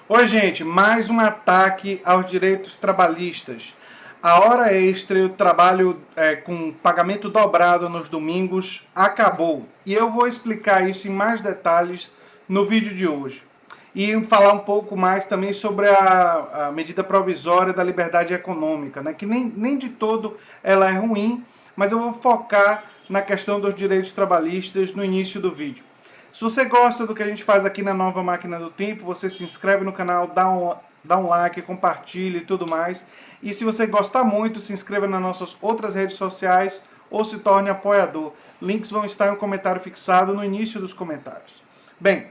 Oi, gente, mais um ataque aos direitos trabalhistas. A hora extra e o trabalho com pagamento dobrado nos domingos acabou. E eu vou explicar isso em mais detalhes no vídeo de hoje. E falar um pouco mais também sobre a medida provisória da liberdade econômica, né? Que nem de todo ela é ruim, mas eu vou focar na questão dos direitos trabalhistas no início do vídeo. Se você gosta do que a gente faz aqui na Nova Máquina do Tempo, você se inscreve no canal, dá um like, compartilha e tudo mais. E se você gostar muito, se inscreva nas nossas outras redes sociais ou se torne apoiador. Links vão estar em um comentário fixado no início dos comentários. Bem,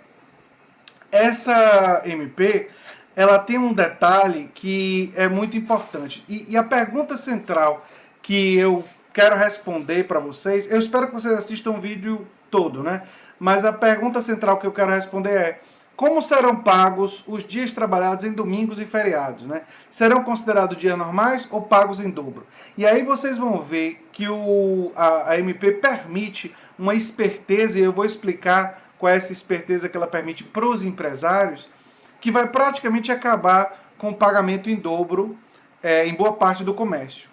essa MP, ela tem um detalhe que é muito importante. E a pergunta central que eu quero responder para vocês, eu espero que vocês assistam o vídeo todo, né? Mas a pergunta central que eu quero responder é: como serão pagos os dias trabalhados em domingos e feriados, né? Serão considerados dias normais ou pagos em dobro? E aí vocês vão ver que a MP permite uma esperteza, e eu vou explicar qual é essa esperteza que ela permite para os empresários, que vai praticamente acabar com o pagamento em dobro em boa parte do comércio.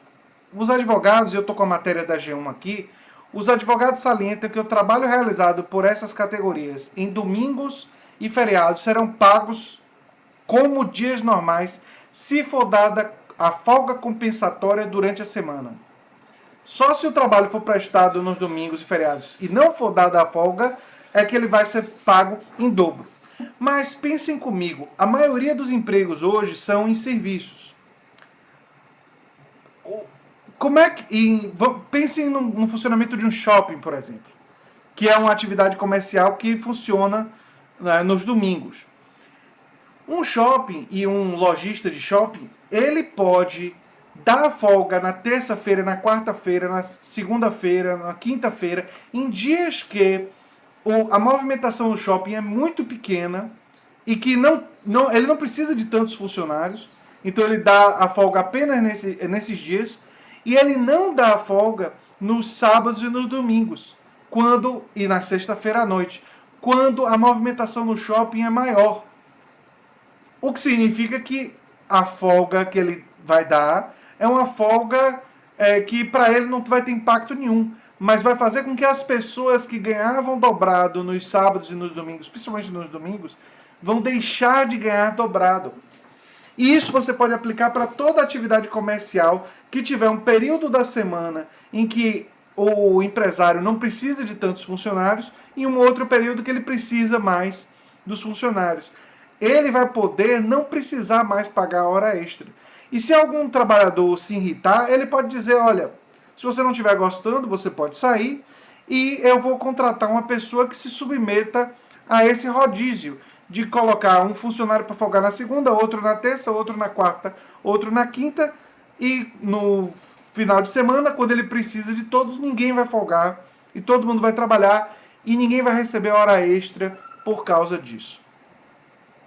Os advogados, eu estou com a matéria da G1 aqui, os advogados salientam que o trabalho realizado por essas categorias em domingos e feriados serão pagos como dias normais se for dada a folga compensatória durante a semana. Só se o trabalho for prestado nos domingos e feriados e não for dada a folga, é que ele vai ser pago em dobro. Mas pensem comigo, a maioria dos empregos hoje são em serviços. Como é que. Pensem no funcionamento de um shopping, por exemplo, que é uma atividade comercial que funciona, né, nos domingos. Um shopping e um lojista de shopping, ele pode dar folga na terça-feira, na quarta-feira, na segunda-feira, na quinta-feira, em dias que a movimentação do shopping é muito pequena e que ele não precisa de tantos funcionários, então ele dá a folga apenas nesses dias, e ele não dá a folga nos sábados e nos domingos, e na sexta-feira à noite, quando a movimentação no shopping é maior. O que significa que a folga que ele vai dar é uma folga que para ele não vai ter impacto nenhum, mas vai fazer com que as pessoas que ganhavam dobrado nos sábados e nos domingos, principalmente nos domingos, vão deixar de ganhar dobrado. E isso você pode aplicar para toda atividade comercial que tiver um período da semana em que o empresário não precisa de tantos funcionários e um outro período que ele precisa mais dos funcionários. Ele vai poder não precisar mais pagar a hora extra. E se algum trabalhador se irritar, ele pode dizer: olha, se você não estiver gostando, você pode sair e eu vou contratar uma pessoa que se submeta a esse rodízio de colocar um funcionário para folgar na segunda, outro na terça, outro na quarta, outro na quinta, e no final de semana, quando ele precisa de todos, ninguém vai folgar e todo mundo vai trabalhar e ninguém vai receber hora extra por causa disso.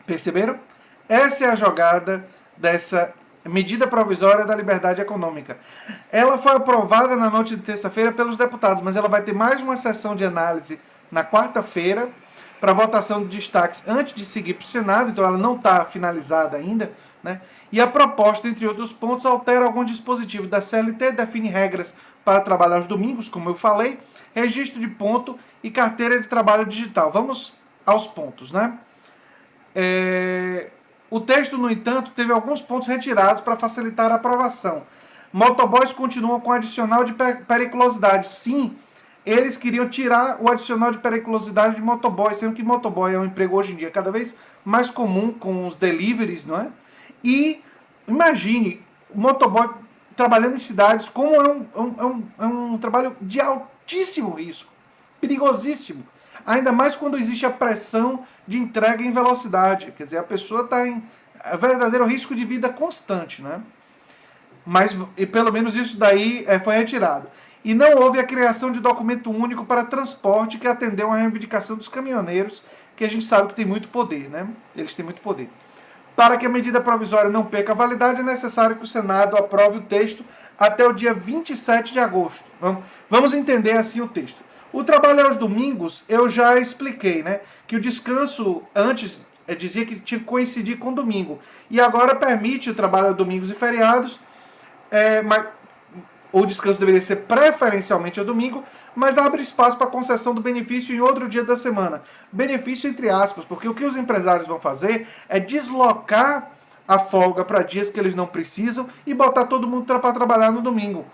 Perceberam? Essa é a jogada dessa medida provisória da liberdade econômica. Ela foi aprovada na noite de terça-feira pelos deputados, mas ela vai ter mais uma sessão de análise na quarta-feira para votação de destaques antes de seguir para o Senado, então ela não está finalizada ainda, né? E a proposta, entre outros pontos, altera alguns dispositivos da CLT, define regras para trabalhar aos domingos, como eu falei, registro de ponto e carteira de trabalho digital. Vamos aos pontos, né? O texto, no entanto, teve alguns pontos retirados para facilitar a aprovação. Motoboys continuam com adicional de periculosidade. Sim, eles queriam tirar o adicional de periculosidade de motoboy, sendo que motoboy é um emprego hoje em dia cada vez mais comum com os deliveries, não é? E imagine, o motoboy trabalhando em cidades, como é um trabalho de altíssimo risco, perigosíssimo. Ainda mais quando existe a pressão de entrega em velocidade. Quer dizer, a pessoa está em verdadeiro risco de vida constante, né? Mas pelo menos isso daí foi retirado. E não houve a criação de documento único para transporte que atendeu à reivindicação dos caminhoneiros, que a gente sabe que tem muito poder, né? Eles têm muito poder. Para que a medida provisória não perca a validade, é necessário que o Senado aprove o texto até o dia 27 de agosto. Vamos entender assim o texto. O trabalho aos domingos, eu já expliquei, né? Que o descanso antes dizia que tinha que coincidir com domingo. E agora permite o trabalho aos domingos e feriados, mas o descanso deveria ser preferencialmente ao domingo, mas abre espaço para concessão do benefício em outro dia da semana. Benefício entre aspas, porque o que os empresários vão fazer é deslocar a folga para dias que eles não precisam e botar todo mundo para trabalhar no domingo,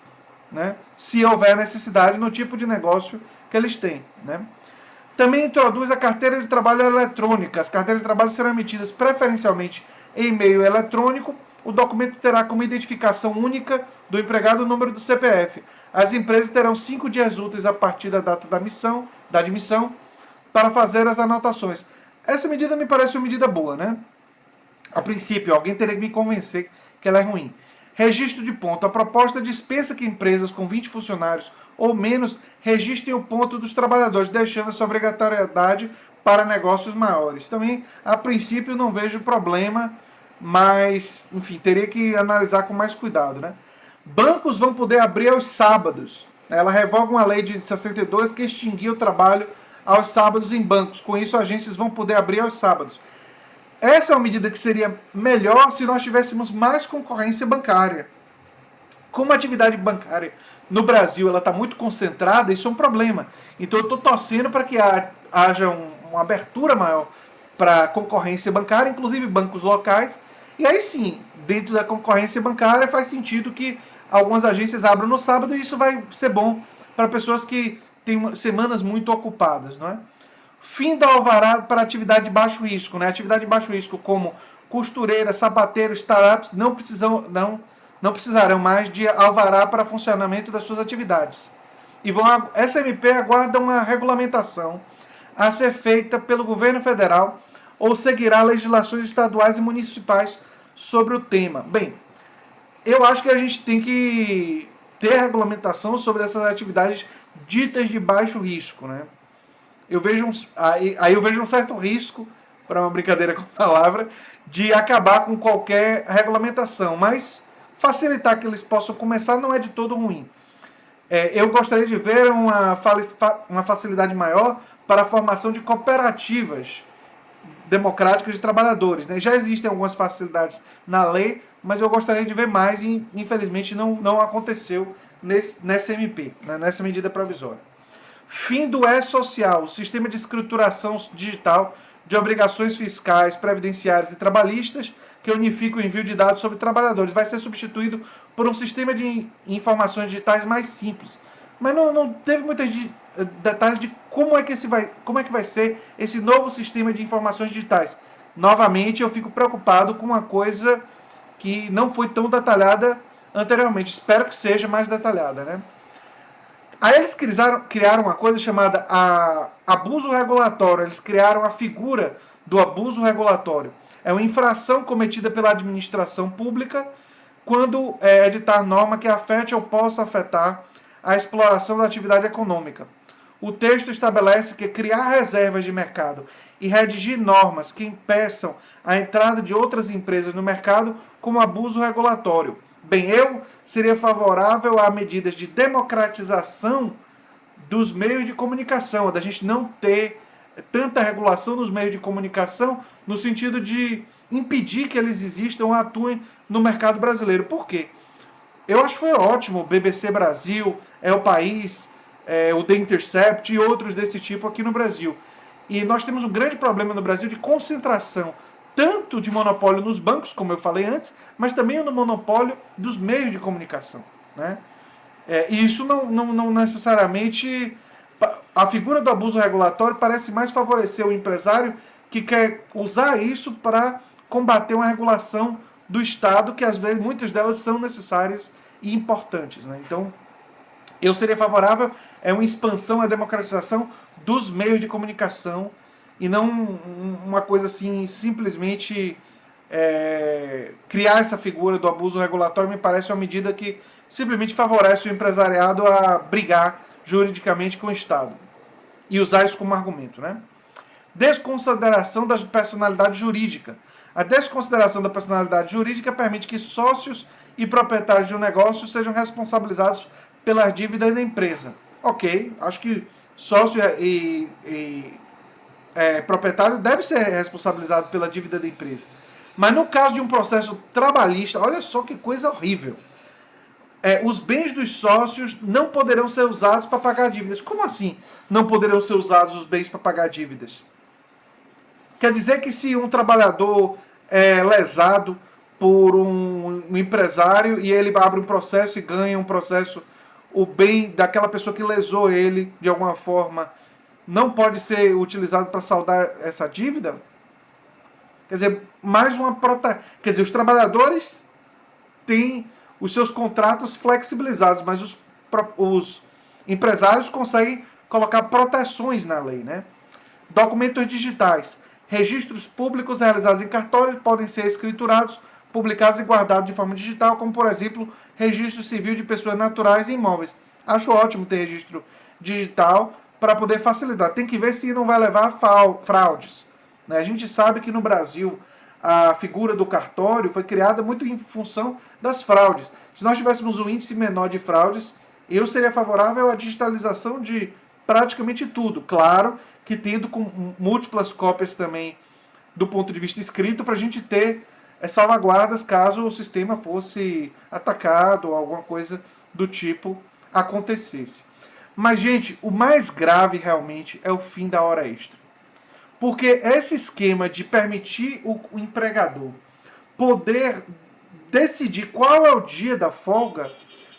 né? Se houver necessidade no tipo de negócio que eles têm, né? Também introduz a carteira de trabalho eletrônica. As carteiras de trabalho serão emitidas preferencialmente em meio eletrônico. O documento terá como identificação única do empregado o número do CPF. As empresas terão 5 dias úteis a partir da data da admissão para fazer as anotações. Essa medida me parece uma medida boa, né? A princípio, alguém teria que me convencer que ela é ruim. Registro de ponto. A proposta dispensa que empresas com 20 funcionários ou menos registrem o ponto dos trabalhadores, deixando essa obrigatoriedade para negócios maiores. Também, a princípio, não vejo problema, mas, enfim, teria que analisar com mais cuidado, né? Bancos vão poder abrir aos sábados. Ela revoga uma lei de 62 que extinguia o trabalho aos sábados em bancos. Com isso, agências vão poder abrir aos sábados. Essa é uma medida que seria melhor se nós tivéssemos mais concorrência bancária. Como a atividade bancária no Brasil ela está muito concentrada, isso é um problema. Então eu estou torcendo para que haja uma abertura maior para a concorrência bancária, inclusive bancos locais. E aí sim, dentro da concorrência bancária faz sentido que algumas agências abram no sábado e isso vai ser bom para pessoas que têm semanas muito ocupadas, não é? Fim da alvará para atividade de baixo risco, né? Atividade de baixo risco como costureira, sapateiro, startups não precisarão mais de alvará para funcionamento das suas atividades. E essa MP aguarda uma regulamentação a ser feita pelo governo federal ou seguirá legislações estaduais e municipais sobre o tema. Bem, eu acho que a gente tem que ter regulamentação sobre essas atividades ditas de baixo risco, né? Eu vejo eu vejo um certo risco, para uma brincadeira com a palavra, de acabar com qualquer regulamentação, mas facilitar que eles possam começar não é de todo ruim. Eu gostaria de ver uma facilidade maior para a formação de cooperativas democráticas de trabalhadores, né? Já existem algumas facilidades na lei, mas eu gostaria de ver mais e infelizmente não aconteceu nessa MP, né? Nessa medida provisória. Fim do E-Social, o sistema de escrituração digital de obrigações fiscais, previdenciárias e trabalhistas que unifica o envio de dados sobre trabalhadores. Vai ser substituído por um sistema de informações digitais mais simples. Mas não teve muitos detalhes de como é que vai ser esse novo sistema de informações digitais. Novamente, eu fico preocupado com uma coisa que não foi tão detalhada anteriormente. Espero que seja mais detalhada, né? Aí eles criaram uma coisa chamada abuso regulatório. Eles criaram a figura do abuso regulatório. É uma infração cometida pela administração pública quando editar norma que afete ou possa afetar a exploração da atividade econômica. O texto estabelece que criar reservas de mercado e redigir normas que impeçam a entrada de outras empresas no mercado como abuso regulatório. Bem, eu seria favorável a medidas de democratização dos meios de comunicação, da gente não ter tanta regulação nos meios de comunicação, no sentido de impedir que eles existam ou atuem no mercado brasileiro. Por quê? Eu acho que foi ótimo o BBC Brasil, o País, o The Intercept e outros desse tipo aqui no Brasil. E nós temos um grande problema no Brasil de concentração, tanto de monopólio nos bancos, como eu falei antes, mas também no monopólio dos meios de comunicação, né? E isso não necessariamente... A figura do abuso regulatório parece mais favorecer o empresário que quer usar isso para combater uma regulação do Estado, que às vezes muitas delas são necessárias e importantes, né? Então, eu seria favorável a uma expansão, a democratização dos meios de comunicação e não uma coisa assim, simplesmente criar essa figura do abuso regulatório. Me parece uma medida que simplesmente favorece o empresariado a brigar juridicamente com o Estado e usar isso como argumento, né? Desconsideração da personalidade jurídica. A desconsideração da personalidade jurídica permite que sócios e proprietários de um negócio sejam responsabilizados pelas dívidas da empresa. Ok, acho que sócio e proprietário deve ser responsabilizado pela dívida da empresa. Mas no caso de um processo trabalhista, olha só que coisa horrível. Os bens dos sócios não poderão ser usados para pagar dívidas. Como assim não poderão ser usados os bens para pagar dívidas? Quer dizer que se um trabalhador é lesado por um empresário e ele abre um processo e ganha um processo, o bem daquela pessoa que lesou ele de alguma forma não pode ser utilizado para saldar essa dívida? Quer dizer, mais uma Quer dizer, os trabalhadores têm os seus contratos flexibilizados, mas os empresários conseguem colocar proteções na lei, né? Documentos digitais. Registros públicos realizados em cartório podem ser escriturados, publicados e guardados de forma digital, como, por exemplo, registro civil de pessoas naturais e imóveis. Acho ótimo ter registro digital para poder facilitar. Tem que ver se não vai levar a fraudes. A gente sabe que no Brasil a figura do cartório foi criada muito em função das fraudes. Se nós tivéssemos um índice menor de fraudes, eu seria favorável à digitalização de praticamente tudo. Claro que tendo com múltiplas cópias também do ponto de vista escrito, para a gente ter salvaguardas caso o sistema fosse atacado ou alguma coisa do tipo acontecesse. Mas, gente, o mais grave realmente é o fim da hora extra. Porque esse esquema de permitir o empregador poder decidir qual é o dia da folga,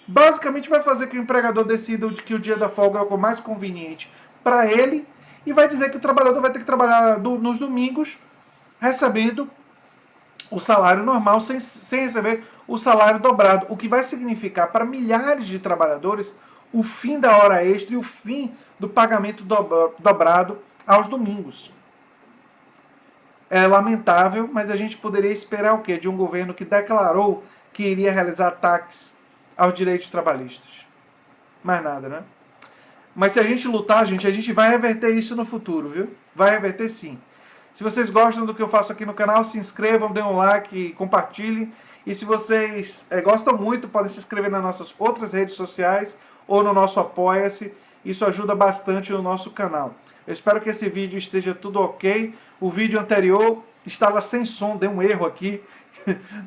basicamente vai fazer que o empregador decida que o dia da folga é o mais conveniente para ele e vai dizer que o trabalhador vai ter que trabalhar nos domingos recebendo o salário normal sem receber o salário dobrado, o que vai significar para milhares de trabalhadores o fim da hora extra e o fim do pagamento dobrado aos domingos. É lamentável, mas a gente poderia esperar o quê? De um governo que declarou que iria realizar ataques aos direitos trabalhistas. Mais nada, né? Mas se a gente lutar, gente, a gente vai reverter isso no futuro, viu? Vai reverter sim. Se vocês gostam do que eu faço aqui no canal, se inscrevam, dêem um like, compartilhem. E se vocês gostam muito, podem se inscrever nas nossas outras redes sociais ou no nosso Apoia-se. Isso ajuda bastante no nosso canal. Eu espero que esse vídeo esteja tudo ok. O vídeo anterior estava sem som, deu um erro aqui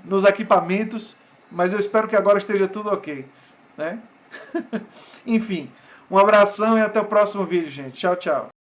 nos equipamentos, mas eu espero que agora esteja tudo ok, né? Enfim, um abração e até o próximo vídeo, gente. Tchau, tchau.